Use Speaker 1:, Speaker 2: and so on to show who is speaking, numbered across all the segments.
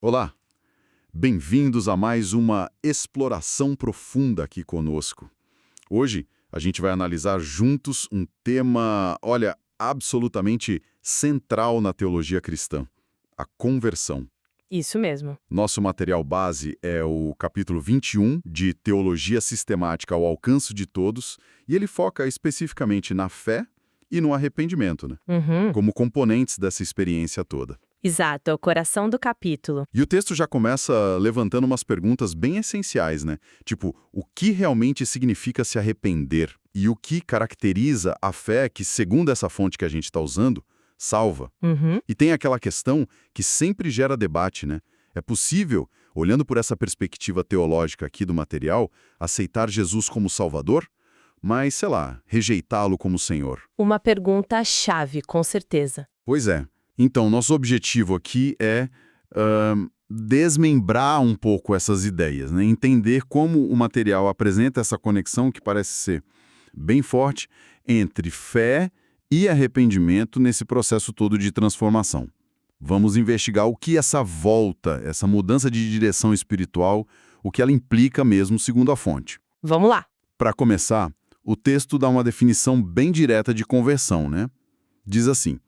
Speaker 1: Olá, bem-vindos a mais uma exploração profunda aqui conosco. Hoje a gente vai analisar juntos um tema, olha, absolutamente central na teologia cristã: a conversão.
Speaker 2: Isso mesmo.
Speaker 1: Nosso material base é o capítulo 21 de Teologia Sistemática ao Alcance de Todos, e ele foca especificamente na fé e no arrependimento, né?
Speaker 2: Uhum.
Speaker 1: Como componentes dessa experiência toda.
Speaker 2: Exato, é o coração do capítulo.
Speaker 1: E o texto já começa levantando umas perguntas bem essenciais, né? Tipo, o que realmente significa se arrepender? E o que caracteriza a fé que, segundo essa fonte que a gente está usando, salva?
Speaker 2: Uhum.
Speaker 1: E tem aquela questão que sempre gera debate, né? É possível, olhando por essa perspectiva teológica aqui do material, aceitar Jesus como Salvador, mas, sei lá, rejeitá-lo como Senhor?
Speaker 2: Uma pergunta-chave, com certeza.
Speaker 1: Pois é. Então, nosso objetivo aqui é desmembrar um pouco essas ideias, né? Entender como o material apresenta essa conexão que parece ser bem forte entre fé e arrependimento nesse processo todo de transformação. Vamos investigar o que essa volta, essa mudança de direção espiritual, o que ela implica mesmo segundo a fonte.
Speaker 2: Vamos lá.
Speaker 1: Para começar, o texto dá uma definição bem direta de conversão, né? Diz assim: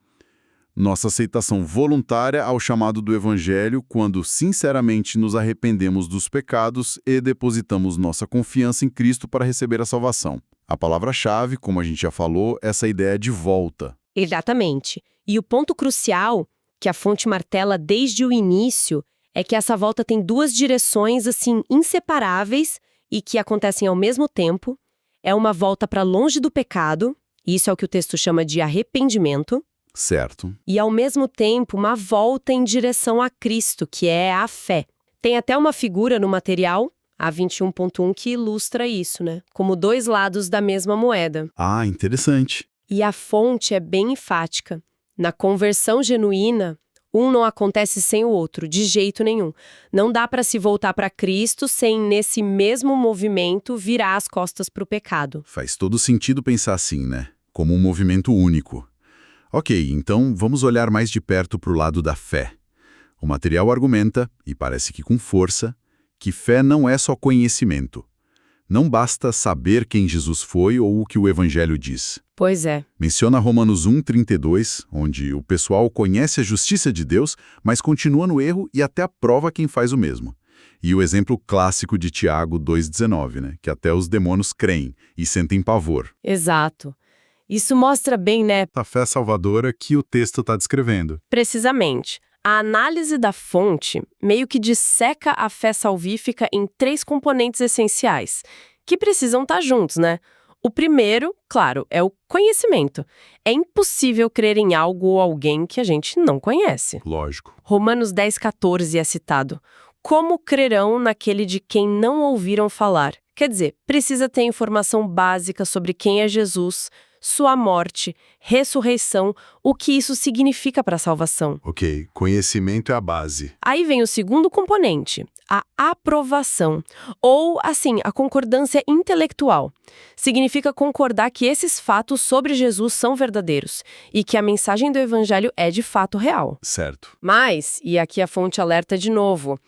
Speaker 1: nossa aceitação voluntária ao chamado do Evangelho quando sinceramente nos arrependemos dos pecados e depositamos nossa confiança em Cristo para receber a salvação. A palavra-chave, como a gente já falou, é essa ideia de volta.
Speaker 2: Exatamente. E o ponto crucial, que a fonte martela desde o início, é que essa volta tem duas direções, assim, inseparáveis e que acontecem ao mesmo tempo. É uma volta para longe do pecado, isso é o que o texto chama de arrependimento,
Speaker 1: Certo.
Speaker 2: e ao mesmo tempo uma volta em direção a Cristo, que é a fé. Tem até uma figura no material, a 21.1, que ilustra isso, né? Como dois lados da mesma moeda.
Speaker 1: Ah, interessante.
Speaker 2: E a fonte é bem enfática. Na conversão genuína, um não acontece sem o outro, de jeito nenhum. Não dá para se voltar para Cristo sem, nesse mesmo movimento, virar as costas para o pecado.
Speaker 1: Faz todo sentido pensar assim, né? Como um movimento único. Ok, então vamos olhar mais de perto para o lado da fé. O material argumenta, e parece que com força, que fé não é só conhecimento. Não basta saber quem Jesus foi ou o que o Evangelho diz.
Speaker 2: Pois é.
Speaker 1: Menciona Romanos 1,32, onde o pessoal conhece a justiça de Deus, mas continua no erro e até aprova quem faz o mesmo. E o exemplo clássico de Tiago 2,19, né? Que até os demônios creem e sentem pavor.
Speaker 2: Exato. Isso mostra bem, né,
Speaker 1: A fé salvadora que o texto está descrevendo.
Speaker 2: precisamente. A análise da fonte meio que disseca a fé salvífica em três componentes essenciais, que precisam estar juntos, né? O primeiro, claro, é o conhecimento. É impossível crer em algo ou alguém que a gente não conhece.
Speaker 1: Lógico.
Speaker 2: Romanos 10,14 é citado. Como crerão naquele de quem não ouviram falar? Quer dizer, precisa ter informação básica sobre quem é Jesus, sua morte, ressurreição, o que isso significa para a salvação.
Speaker 1: Ok, conhecimento é a base.
Speaker 2: Aí vem o segundo componente, a aprovação, ou, assim, a concordância intelectual. Significa concordar que esses fatos sobre Jesus são verdadeiros e que a mensagem do Evangelho é de fato real.
Speaker 1: Certo.
Speaker 2: Mas, e aqui a fonte alerta de novo,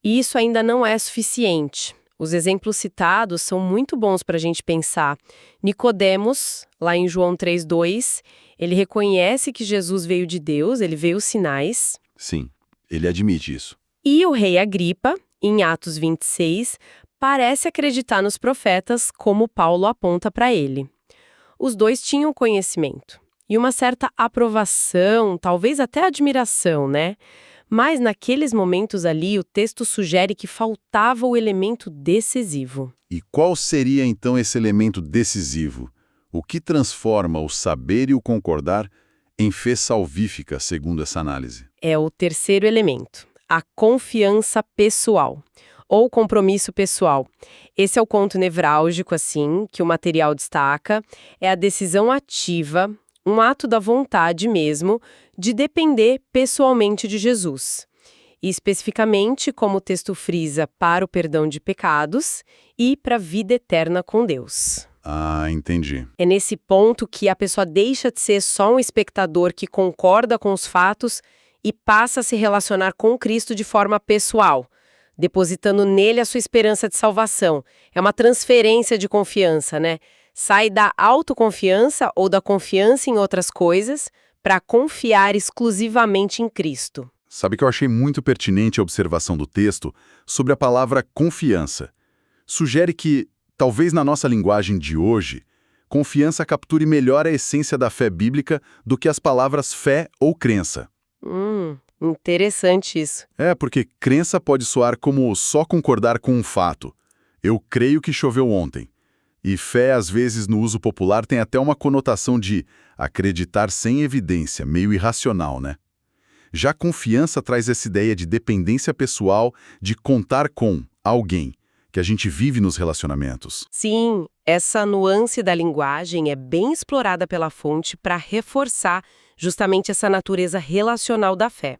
Speaker 2: isso ainda não é suficiente. Os exemplos citados são muito bons para a gente pensar. Nicodemos, lá em João 3,2, ele reconhece que Jesus veio de Deus, ele veio os sinais.
Speaker 1: Sim, ele admite isso.
Speaker 2: E o rei Agripa, em Atos 26, parece acreditar nos profetas, como Paulo aponta para ele. Os dois tinham conhecimento e uma certa aprovação, talvez até admiração, né? Mas naqueles momentos ali, o texto sugere que faltava o elemento decisivo.
Speaker 1: E qual seria então esse elemento decisivo? O que transforma o saber e o concordar em fé salvífica, segundo essa análise?
Speaker 2: É o terceiro elemento, a confiança pessoal, ou compromisso pessoal. Esse é o ponto nevrálgico, assim, que o material destaca. É a decisão ativa, um ato da vontade mesmo, de depender pessoalmente de Jesus. E especificamente, como o texto frisa, para o perdão de pecados e para a vida eterna com Deus.
Speaker 1: Ah, entendi.
Speaker 2: É nesse ponto que a pessoa deixa de ser só um espectador que concorda com os fatos e passa a se relacionar com Cristo de forma pessoal, depositando nele a sua esperança de salvação. É uma transferência de confiança, né? Sai da autoconfiança ou da confiança em outras coisas para confiar exclusivamente em Cristo.
Speaker 1: Sabe que eu achei muito pertinente a observação do texto sobre a palavra confiança. Sugere que, talvez na nossa linguagem de hoje, confiança capture melhor a essência da fé bíblica do que as palavras fé ou crença.
Speaker 2: Interessante isso.
Speaker 1: Porque crença pode soar como só concordar com um fato. Eu creio que choveu ontem. E fé, às vezes, no uso popular, tem até uma conotação de acreditar sem evidência, meio irracional, né? Já confiança traz essa ideia de dependência pessoal, de contar com alguém, que a gente vive nos relacionamentos.
Speaker 2: Sim, essa nuance da linguagem é bem explorada pela fonte para reforçar justamente essa natureza relacional da fé.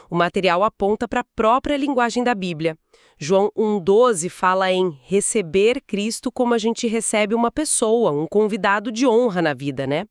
Speaker 2: O material aponta para a própria linguagem da Bíblia. João 1,12 fala em receber Cristo como a gente recebe uma pessoa, um convidado de honra na vida, né?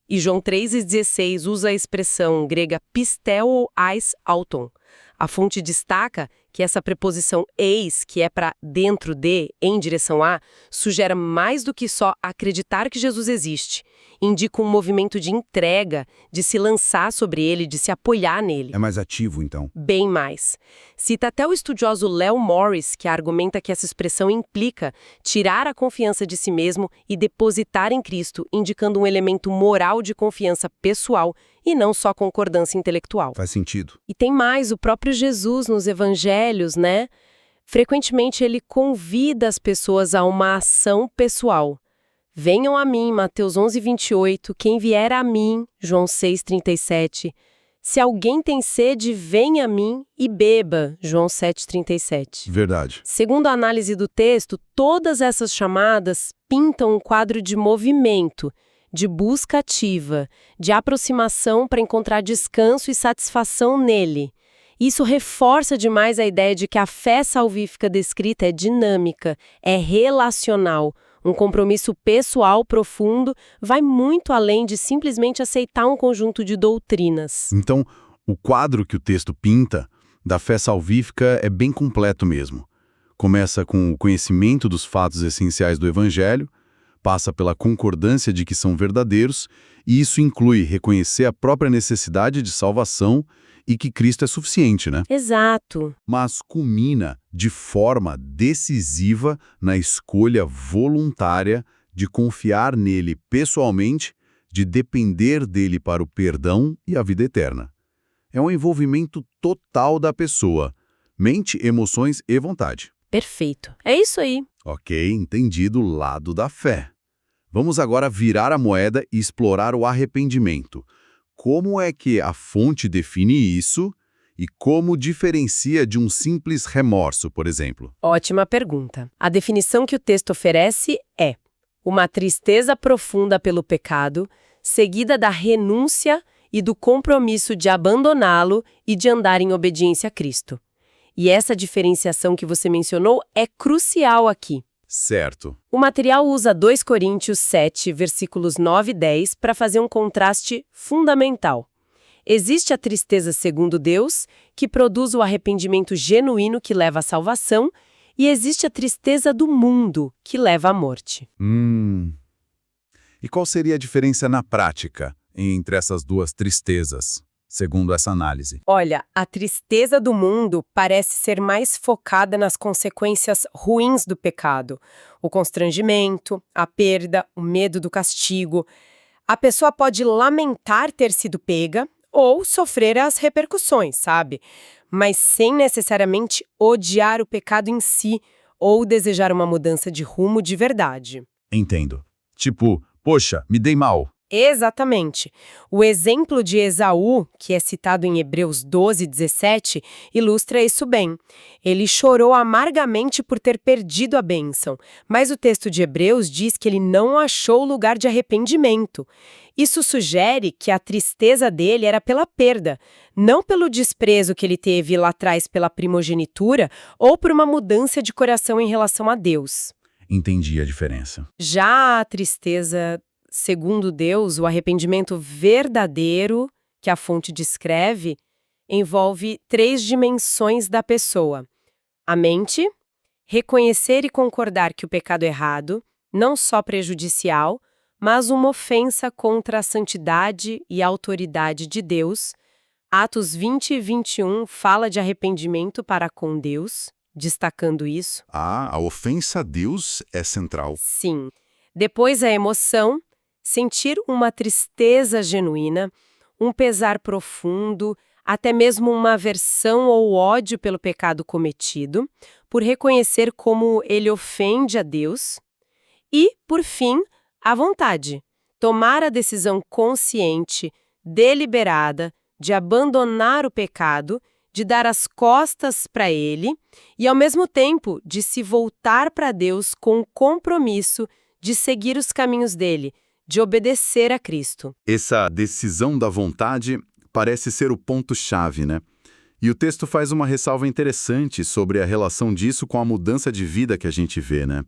Speaker 2: E João 3,16 usa a expressão grega pisteo eis auton. A fonte destaca que essa preposição eis, que é para dentro de, em direção a, sugere mais do que só acreditar que Jesus existe. Indica um movimento de entrega, de se lançar sobre ele, de se apoiar nele.
Speaker 1: É mais ativo, então.
Speaker 2: Bem mais. Cita até o estudioso Leo Morris, que argumenta que essa expressão implica tirar a confiança de si mesmo e depositar em Cristo, indicando um elemento moral de confiança pessoal e não só concordância intelectual.
Speaker 1: Faz sentido.
Speaker 2: E tem mais, o próprio Jesus nos evangelhos, né? Frequentemente ele convida as pessoas a uma ação pessoal. Venham a mim, Mateus 11:28, quem vier a mim, João 6:37. Se alguém tem sede, venha a mim e beba, João 7:37.
Speaker 1: Verdade.
Speaker 2: Segundo a análise do texto, todas essas chamadas pintam um quadro de movimento, de busca ativa, de aproximação para encontrar descanso e satisfação nele. Isso reforça demais a ideia de que a fé salvífica descrita é dinâmica, é relacional. Um compromisso pessoal profundo vai muito além de simplesmente aceitar um conjunto de doutrinas.
Speaker 1: Então, o quadro que o texto pinta da fé salvífica é bem completo mesmo. Começa com o conhecimento dos fatos essenciais do Evangelho, passa pela concordância de que são verdadeiros, e isso inclui reconhecer a própria necessidade de salvação e que Cristo é suficiente, né?
Speaker 2: Exato.
Speaker 1: Mas culmina de forma decisiva na escolha voluntária de confiar nele pessoalmente, de depender dele para o perdão e a vida eterna. É um envolvimento total da pessoa, mente, emoções e vontade.
Speaker 2: Perfeito. É isso aí.
Speaker 1: Ok, entendido o lado da fé. Vamos agora virar a moeda e explorar o arrependimento. Como é que a fonte define isso e como diferencia de um simples remorso, por exemplo?
Speaker 2: Ótima pergunta. A definição que o texto oferece é uma tristeza profunda pelo pecado, seguida da renúncia e do compromisso de abandoná-lo e de andar em obediência a Cristo. E essa diferenciação que você mencionou é crucial aqui.
Speaker 1: Certo.
Speaker 2: O material usa 2 Coríntios 7, versículos 9 e 10 para fazer um contraste fundamental. Existe a tristeza segundo Deus, que produz o arrependimento genuíno que leva à salvação, e existe a tristeza do mundo, que leva à morte.
Speaker 1: E qual seria a diferença na prática entre essas duas tristezas, segundo essa análise?
Speaker 2: Olha, a tristeza do mundo parece ser mais focada nas consequências ruins do pecado. O constrangimento, a perda, o medo do castigo. A pessoa pode lamentar ter sido pega ou sofrer as repercussões, sabe? Mas sem necessariamente odiar o pecado em si ou desejar uma mudança de rumo de verdade.
Speaker 1: Entendo. Tipo, poxa, me dei mal.
Speaker 2: Exatamente. O exemplo de Esaú, que é citado em Hebreus 12:17, ilustra isso bem. Ele chorou amargamente por ter perdido a bênção, mas o texto de Hebreus diz que ele não achou lugar de arrependimento. Isso sugere que a tristeza dele era pela perda, não pelo desprezo que ele teve lá atrás pela primogenitura ou por uma mudança de coração em relação a Deus.
Speaker 1: Entendi a diferença.
Speaker 2: Já a tristeza segundo Deus, o arrependimento verdadeiro que a fonte descreve envolve 3 dimensões da pessoa: a mente, reconhecer e concordar que o pecado é errado, não só prejudicial, mas uma ofensa contra a santidade e a autoridade de Deus. Atos 20 e 21 fala de arrependimento para com Deus, destacando isso.
Speaker 1: Ah, a ofensa a Deus é central.
Speaker 2: Sim. Depois a emoção, sentir uma tristeza genuína, um pesar profundo, até mesmo uma aversão ou ódio pelo pecado cometido, por reconhecer como ele ofende a Deus. E, por fim, a vontade, tomar a decisão consciente, deliberada, de abandonar o pecado, de dar as costas para ele e, ao mesmo tempo, de se voltar para Deus com o compromisso de seguir os caminhos dele, de obedecer a Cristo.
Speaker 1: Essa decisão da vontade parece ser o ponto-chave, né? E o texto faz uma ressalva interessante sobre a relação disso com a mudança de vida que a gente vê, né?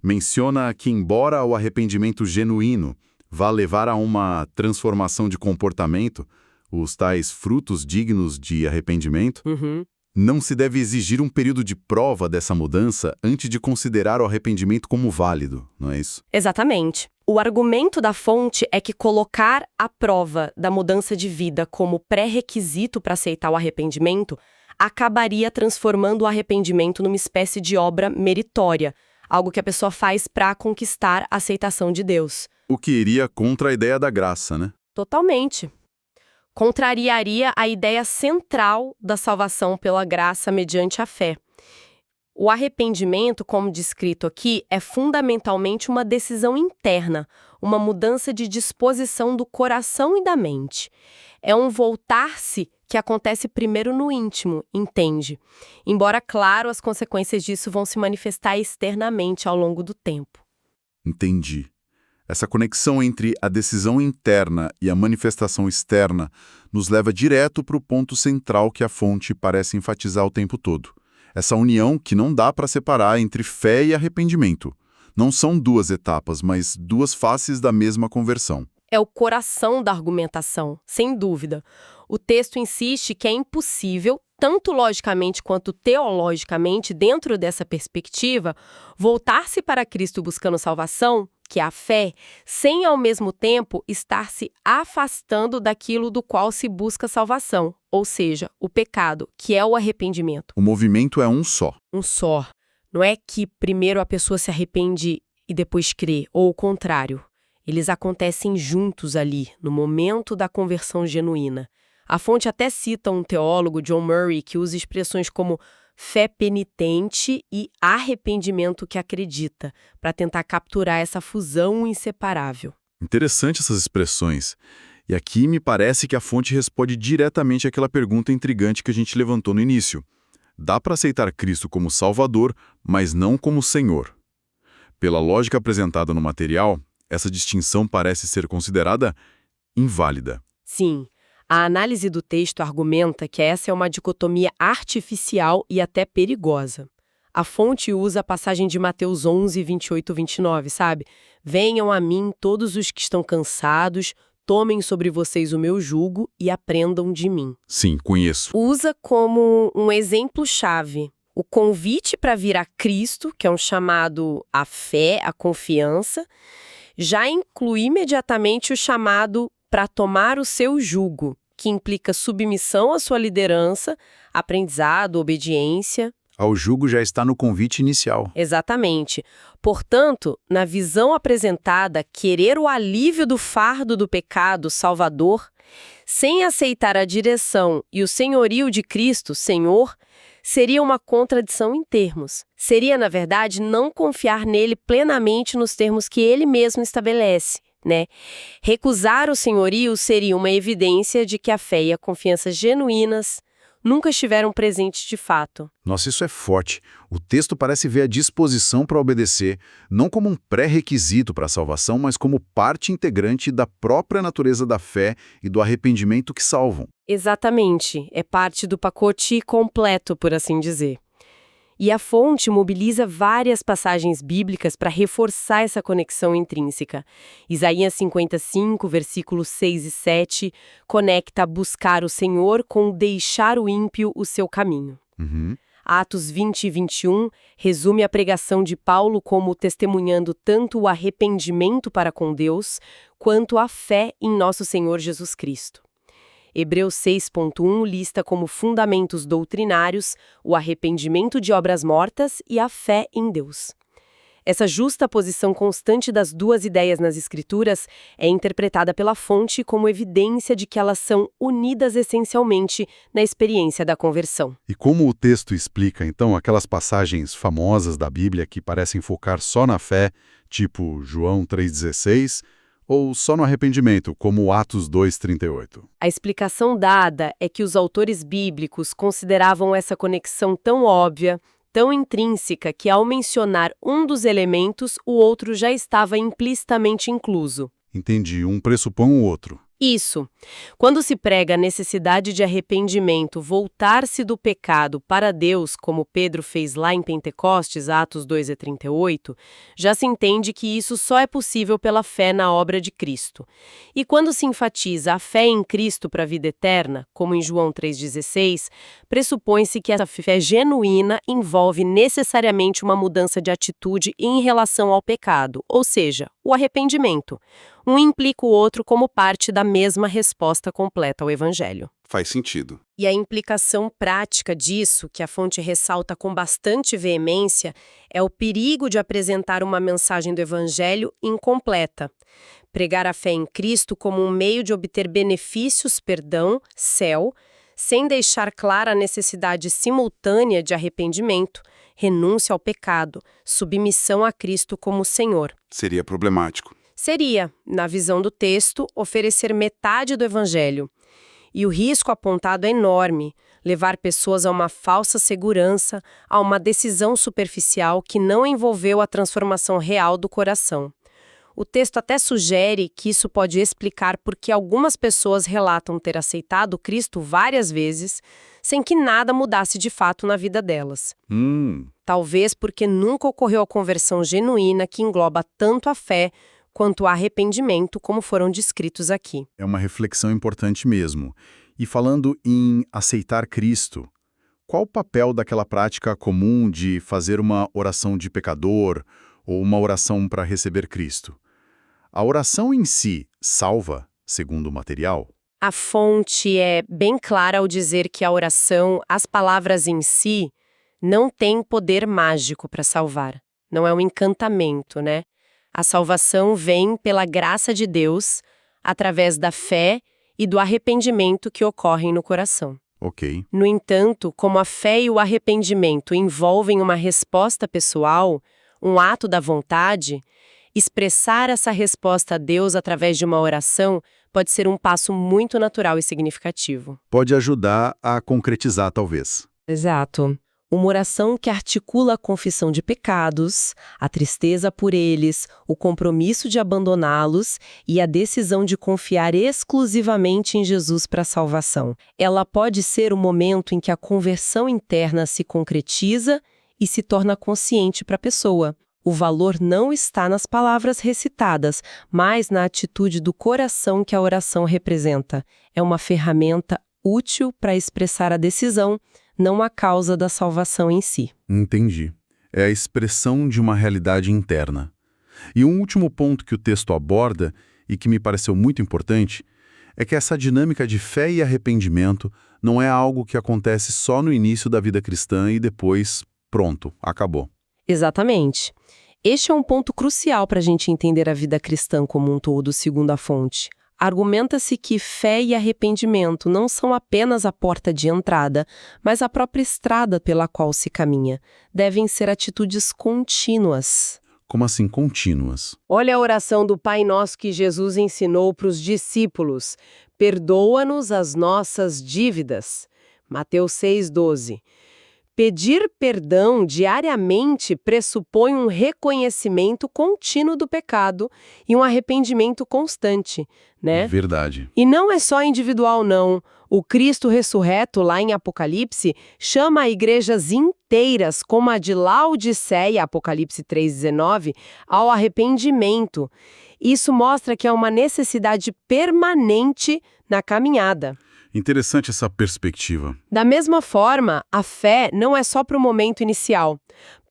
Speaker 1: Menciona que, embora o arrependimento genuíno vá levar a uma transformação de comportamento, os tais frutos dignos de arrependimento, não se deve exigir um período de prova dessa mudança antes de considerar o arrependimento como válido, não é isso?
Speaker 2: Exatamente. O argumento da fonte é que colocar a prova da mudança de vida como pré-requisito para aceitar o arrependimento acabaria transformando o arrependimento numa espécie de obra meritória, algo que a pessoa faz para conquistar a aceitação de Deus.
Speaker 1: O que iria contra a ideia da graça, né?
Speaker 2: Totalmente. Contrariaria a ideia central da salvação pela graça mediante a fé. O arrependimento, como descrito aqui, é fundamentalmente uma decisão interna, uma mudança de disposição do coração e da mente. É um voltar-se que acontece primeiro no íntimo, entende? Embora, claro, as consequências disso vão se manifestar externamente ao longo do tempo.
Speaker 1: Entendi. Essa conexão entre a decisão interna e a manifestação externa nos leva direto para o ponto central que a fonte parece enfatizar o tempo todo. Essa união que não dá para separar entre fé e arrependimento. Não são duas etapas, mas duas faces da mesma conversão.
Speaker 2: É o coração da argumentação, sem dúvida. O texto insiste que é impossível, tanto logicamente quanto teologicamente, dentro dessa perspectiva, voltar-se para Cristo buscando salvação, que é a fé, sem ao mesmo tempo estar se afastando daquilo do qual se busca salvação, ou seja, o pecado, que é o arrependimento.
Speaker 1: O movimento é um só.
Speaker 2: Um só. Não é que primeiro a pessoa se arrepende e depois crê, ou o contrário. Eles acontecem juntos ali, no momento da conversão genuína. A fonte até cita um teólogo, John Murray, que usa expressões como fé penitente e arrependimento que acredita, para tentar capturar essa fusão inseparável.
Speaker 1: Interessante essas expressões. E aqui me parece que a fonte responde diretamente àquela pergunta intrigante que a gente levantou no início. Dá para aceitar Cristo como Salvador, mas não como Senhor. Pela lógica apresentada no material, essa distinção parece ser considerada inválida.
Speaker 2: Sim. A análise do texto argumenta que essa é uma dicotomia artificial e até perigosa. A fonte usa a passagem de Mateus 11, 28 e 29, sabe? Venham a mim todos os que estão cansados, tomem sobre vocês o meu jugo e aprendam de mim.
Speaker 1: Sim, conheço.
Speaker 2: Usa como um exemplo-chave o convite para vir a Cristo, que é um chamado à fé, à confiança, já inclui imediatamente o chamado para tomar o seu jugo, que implica submissão à sua liderança, aprendizado, obediência.
Speaker 1: O jugo já está no convite inicial.
Speaker 2: Exatamente. Portanto, na visão apresentada, querer o alívio do fardo do pecado salvador, sem aceitar a direção e o senhorio de Cristo, Senhor, seria uma contradição em termos. Seria, na verdade, não confiar nele plenamente nos termos que ele mesmo estabelece, né? Recusar o senhorio seria uma evidência de que a fé e a confiança genuínas nunca estiveram presentes de fato.
Speaker 1: Nossa, isso é forte. O texto parece ver a disposição para obedecer, não como um pré-requisito para a salvação, mas como parte integrante da própria natureza da fé e do arrependimento que salvam.
Speaker 2: Exatamente. É parte do pacote completo, por assim dizer. E a fonte mobiliza várias passagens bíblicas para reforçar essa conexão intrínseca. Isaías 55, versículos 6 e 7, conecta buscar o Senhor com deixar o ímpio o seu caminho.
Speaker 1: Uhum.
Speaker 2: Atos 20 e 21 resume a pregação de Paulo como testemunhando tanto o arrependimento para com Deus, quanto a fé em nosso Senhor Jesus Cristo. Hebreus 6.1 lista como fundamentos doutrinários o arrependimento de obras mortas e a fé em Deus. Essa justa posição constante das duas ideias nas Escrituras é interpretada pela fonte como evidência de que elas são unidas essencialmente na experiência da conversão.
Speaker 1: E como o texto explica, então, aquelas passagens famosas da Bíblia que parecem focar só na fé, tipo João 3,16, ou só no arrependimento, como Atos 2,38?
Speaker 2: A explicação dada é que os autores bíblicos consideravam essa conexão tão óbvia, tão intrínseca, que ao mencionar um dos elementos, o outro já estava implicitamente incluso.
Speaker 1: Entendi, um pressupõe o outro.
Speaker 2: Isso. Quando se prega a necessidade de arrependimento, voltar-se do pecado para Deus, como Pedro fez lá em Pentecostes, Atos 2:38, já se entende que isso só é possível pela fé na obra de Cristo. E quando se enfatiza a fé em Cristo para a vida eterna, como em João 3,16, pressupõe-se que essa fé genuína envolve necessariamente uma mudança de atitude em relação ao pecado, ou seja, o arrependimento. Um implica o outro como parte da mesma resposta completa ao Evangelho.
Speaker 1: Faz sentido.
Speaker 2: E a implicação prática disso, que a fonte ressalta com bastante veemência, é o perigo de apresentar uma mensagem do Evangelho incompleta. Pregar a fé em Cristo como um meio de obter benefícios, perdão, céu, sem deixar clara a necessidade simultânea de arrependimento, renúncia ao pecado, submissão a Cristo como Senhor.
Speaker 1: Seria problemático.
Speaker 2: Seria, na visão do texto, oferecer metade do Evangelho. E o risco apontado é enorme, levar pessoas a uma falsa segurança, a uma decisão superficial que não envolveu a transformação real do coração. O texto até sugere que isso pode explicar por que algumas pessoas relatam ter aceitado Cristo várias vezes, sem que nada mudasse de fato na vida delas. Talvez porque nunca ocorreu a conversão genuína que engloba tanto a fé quanto o arrependimento, como foram descritos aqui.
Speaker 1: É uma reflexão importante mesmo. E falando em aceitar Cristo, qual o papel daquela prática comum de fazer uma oração de pecador ou uma oração para receber Cristo? A oração em si salva, segundo o material?
Speaker 2: A fonte é bem clara ao dizer que a oração, as palavras em si, não tem poder mágico para salvar. Não é um encantamento, né? A salvação vem pela graça de Deus, através da fé e do arrependimento que ocorrem no coração.
Speaker 1: Ok.
Speaker 2: No entanto, como a fé e o arrependimento envolvem uma resposta pessoal, um ato da vontade, expressar essa resposta a Deus através de uma oração pode ser um passo muito natural e significativo.
Speaker 1: Pode ajudar a concretizar, talvez.
Speaker 2: Exato. Uma oração que articula a confissão de pecados, a tristeza por eles, o compromisso de abandoná-los e a decisão de confiar exclusivamente em Jesus para a salvação. Ela pode ser o momento em que a conversão interna se concretiza e se torna consciente para a pessoa. O valor não está nas palavras recitadas, mas na atitude do coração que a oração representa. É uma ferramenta útil para expressar a decisão, não a causa da salvação em si.
Speaker 1: Entendi. É a expressão de uma realidade interna. E um último ponto que o texto aborda, e que me pareceu muito importante, é que essa dinâmica de fé e arrependimento não é algo que acontece só no início da vida cristã e depois, pronto, acabou.
Speaker 2: Exatamente. Este é um ponto crucial para a gente entender a vida cristã como um todo, segundo a fonte. Argumenta-se que fé e arrependimento não são apenas a porta de entrada, mas a própria estrada pela qual se caminha. Devem ser atitudes contínuas.
Speaker 1: Como assim contínuas?
Speaker 2: Olha a oração do Pai Nosso que Jesus ensinou para os discípulos. Perdoa-nos as nossas dívidas. Mateus 6,12. Pedir perdão diariamente pressupõe um reconhecimento contínuo do pecado e um arrependimento constante, né?
Speaker 1: Verdade.
Speaker 2: E não é só individual, não. O Cristo ressurreto, lá em Apocalipse, chama igrejas inteiras, como a de Laodiceia, Apocalipse 3,19, ao arrependimento. Isso mostra que há uma necessidade permanente na caminhada.
Speaker 1: Interessante essa perspectiva.
Speaker 2: Da mesma forma, a fé não é só para o momento inicial.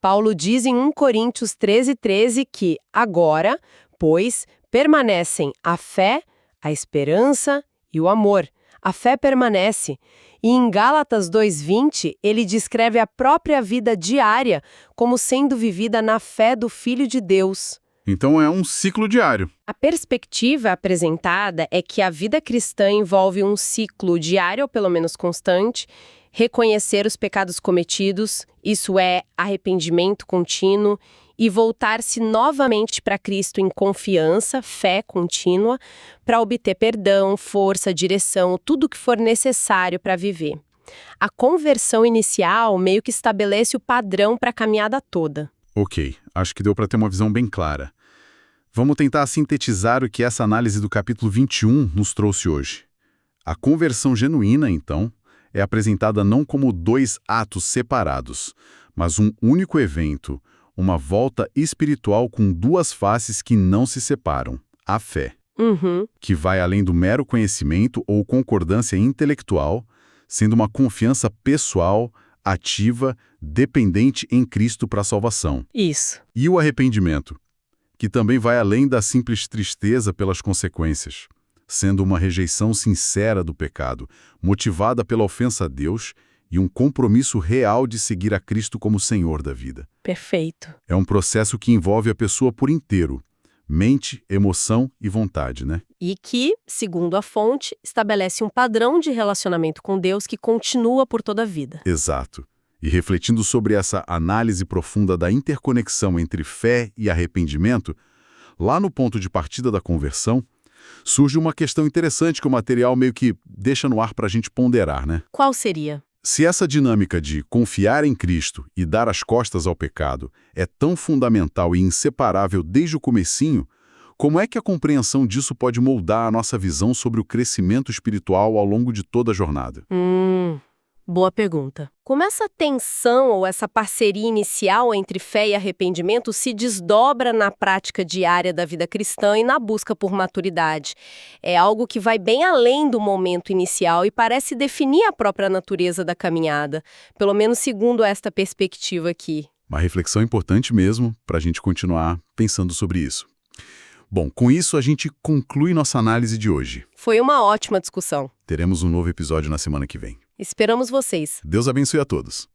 Speaker 2: Paulo diz em 1 Coríntios 13,13 que, agora, pois, permanecem a fé, a esperança e o amor. A fé permanece. E em Gálatas 2,20, ele descreve a própria vida diária como sendo vivida na fé do Filho de Deus.
Speaker 1: Então é um ciclo diário.
Speaker 2: A perspectiva apresentada é que a vida cristã envolve um ciclo diário, ou pelo menos constante, reconhecer os pecados cometidos, isso é, arrependimento contínuo, e voltar-se novamente para Cristo em confiança, fé contínua, para obter perdão, força, direção, tudo o que for necessário para viver. A conversão inicial meio que estabelece o padrão para a caminhada toda.
Speaker 1: Ok, acho que deu para ter uma visão bem clara. Vamos tentar sintetizar o que essa análise do capítulo 21 nos trouxe hoje. A conversão genuína, então, é apresentada não como dois atos separados, mas um único evento, uma volta espiritual com duas faces que não se separam, a fé, que vai além do mero conhecimento ou concordância intelectual, sendo uma confiança pessoal, ativa, dependente em Cristo para a salvação.
Speaker 2: Isso.
Speaker 1: E o arrependimento, que também vai além da simples tristeza pelas consequências, sendo uma rejeição sincera do pecado, motivada pela ofensa a Deus e um compromisso real de seguir a Cristo como Senhor da vida.
Speaker 2: Perfeito.
Speaker 1: É um processo que envolve a pessoa por inteiro, mente, emoção e vontade, né?
Speaker 2: E que, segundo a fonte, estabelece um padrão de relacionamento com Deus que continua por toda a vida.
Speaker 1: Exato. E refletindo sobre essa análise profunda da interconexão entre fé e arrependimento, lá no ponto de partida da conversão, surge uma questão interessante que o material meio que deixa no ar para a gente ponderar, né?
Speaker 2: Qual seria?
Speaker 1: Se essa dinâmica de confiar em Cristo e dar as costas ao pecado é tão fundamental e inseparável desde o comecinho, como é que a compreensão disso pode moldar a nossa visão sobre o crescimento espiritual ao longo de toda a jornada?
Speaker 2: Boa pergunta. Como essa tensão ou essa parceria inicial entre fé e arrependimento se desdobra na prática diária da vida cristã e na busca por maturidade? É algo que vai bem além do momento inicial e parece definir a própria natureza da caminhada, pelo menos segundo esta perspectiva aqui.
Speaker 1: Uma reflexão importante mesmo para a gente continuar pensando sobre isso. Bom, com isso a gente conclui nossa análise de hoje.
Speaker 2: Foi uma ótima discussão.
Speaker 1: Teremos um novo episódio na semana que vem.
Speaker 2: Esperamos vocês.
Speaker 1: Deus abençoe a todos.